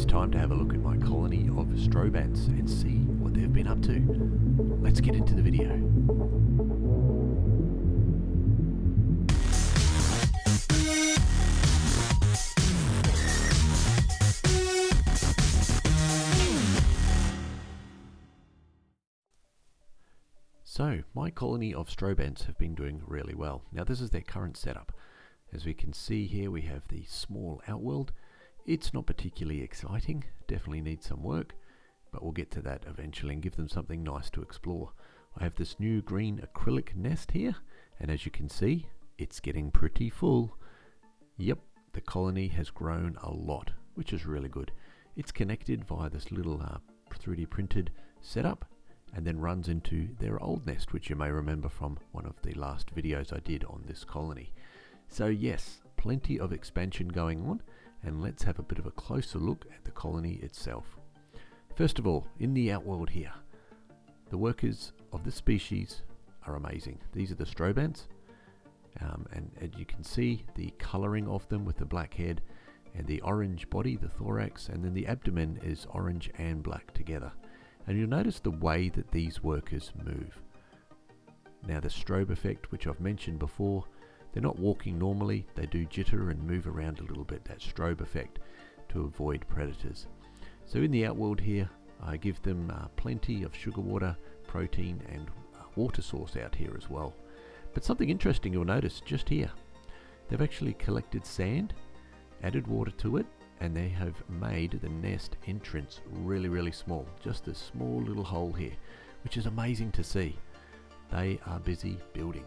It's time to have a look at my colony of strobe ants and see what they've been up to. Let's get into the video. So, my colony of strobe ants have been doing really well. Now this is their current setup. As we can see here, we have the small outworld. It's not particularly exciting, definitely needs some work, but we'll get to that eventually and give them something nice to explore. I have this new green acrylic nest here, and as you can see, it's getting pretty full. Yep, the colony has grown a lot, which is really good. It's connected via this little 3D printed setup, and then runs into their old nest, which you may remember from one of the last videos I did on this colony. So yes, plenty of expansion going on, and let's have a bit of a closer look at the colony itself. First of all, in the outworld here, the workers of this species are amazing. These are the strobe ants, and as you can see, the colouring of them with the black head and the orange body, the thorax, and then the abdomen is orange and black together. And you'll notice the way that these workers move. Now the strobe effect, which I've mentioned before, they're not walking normally, they do jitter and move around a little bit, that strobe effect, to avoid predators. So in the outworld here, I give them plenty of sugar water, protein and water source out here as well. But something interesting you'll notice just here, they've actually collected sand, added water to it, and they have made the nest entrance really small, just this small little hole here, which is amazing to see. They are busy building.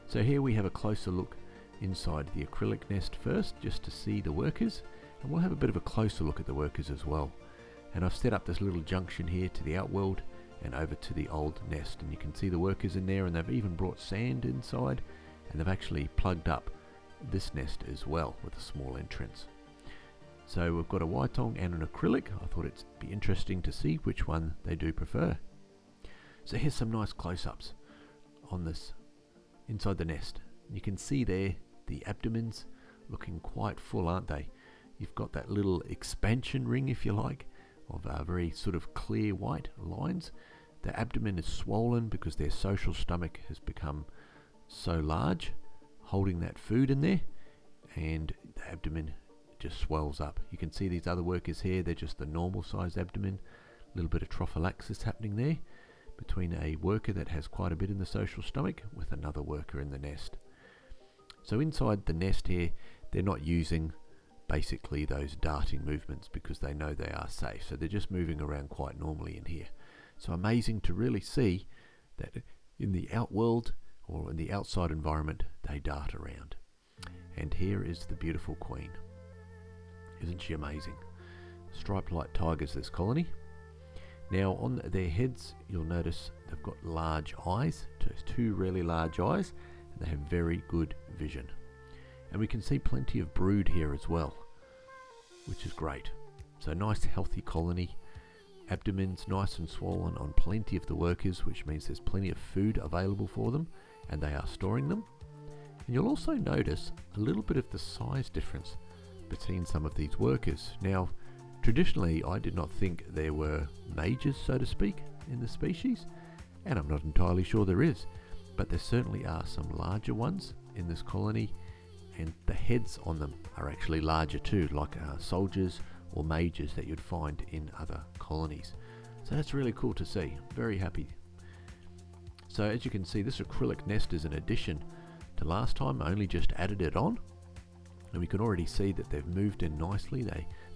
So here we have a closer look inside the acrylic nest first, just to see the workers, and we'll have a bit of a closer look at the workers as well. And I've set up this little junction here to the outworld and over to the old nest, and you can see the workers in there, and they've even brought sand inside, and they've actually plugged up this nest as well with a small entrance. So we've got a Waitong and an acrylic. I thought it'd be interesting to see which one they do prefer. So here's some nice close-ups on this inside the nest. You can see there the abdomens looking quite full, aren't they? You've got that little expansion ring, if you like, of very sort of clear white lines. The abdomen is swollen because their social stomach has become so large, holding that food in there, and the abdomen just swells up. You can see these other workers here, they're just the normal size abdomen. A little bit of trophallaxis happening there between a worker that has quite a bit in the social stomach with another worker in the nest. So inside the nest here, they're not using basically those darting movements because they know they are safe. So they're just moving around quite normally in here. So amazing to really see that in the outworld or in the outside environment, they dart around. And here is the beautiful queen. Isn't she amazing? Striped light tigers, this colony. Now on their heads, you'll notice they've got large eyes, two really large eyes, and they have very good vision. And we can see plenty of brood here as well, which is great. So nice healthy colony. Abdomens nice and swollen on plenty of the workers, which means there's plenty of food available for them, and they are storing them. And you'll also notice a little bit of the size difference between some of these workers. Now, traditionally, I did not think there were majors, so to speak, in the species, and I'm not entirely sure there is, but there certainly are some larger ones in this colony, and the heads on them are actually larger too, like soldiers or majors that you'd find in other colonies. So that's really cool to see. Very happy. So as you can see, this acrylic nest is an addition to last time. I only just added it on, and we can already see that they've moved in nicely.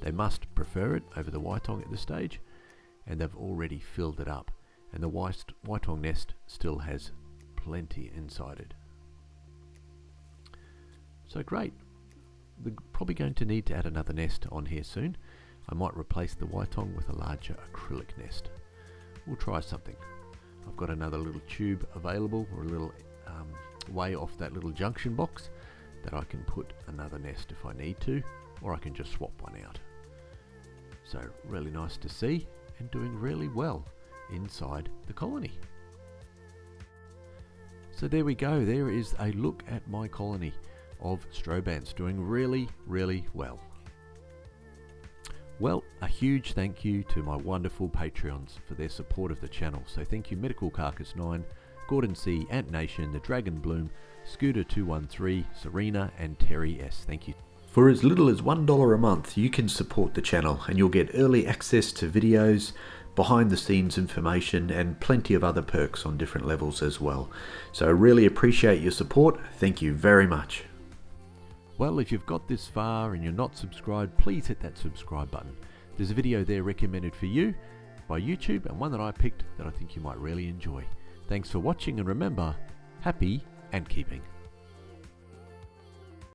They must prefer it over the Waitong at this stage, and they've already filled it up. And the Waitong nest still has plenty inside it. So great. We're probably going to need to add another nest on here soon. I might replace the Waitong with a larger acrylic nest. We'll try something. I've got another little tube available, or a little way off that little junction box, that I can put another nest if I need to, or I can just swap one out. So really nice to see, and doing really well inside the colony. So there we go, there is a look at my colony of strobe ants doing really well. Well, a huge thank you to my wonderful Patreons for their support of the channel. So thank you Medical Carcass 9, Gordon C, Ant Nation, The Dragon Bloom, Scooter 213, Serena and Terry S. Thank you. For as little as $1 a month, you can support the channel and you'll get early access to videos, behind the scenes information and plenty of other perks on different levels as well. So I really appreciate your support. Thank you very much. Well, if you've got this far and you're not subscribed, please hit that subscribe button. There's a video there recommended for you by YouTube and one that I picked that I think you might really enjoy. Thanks for watching and remember, happy ant keeping.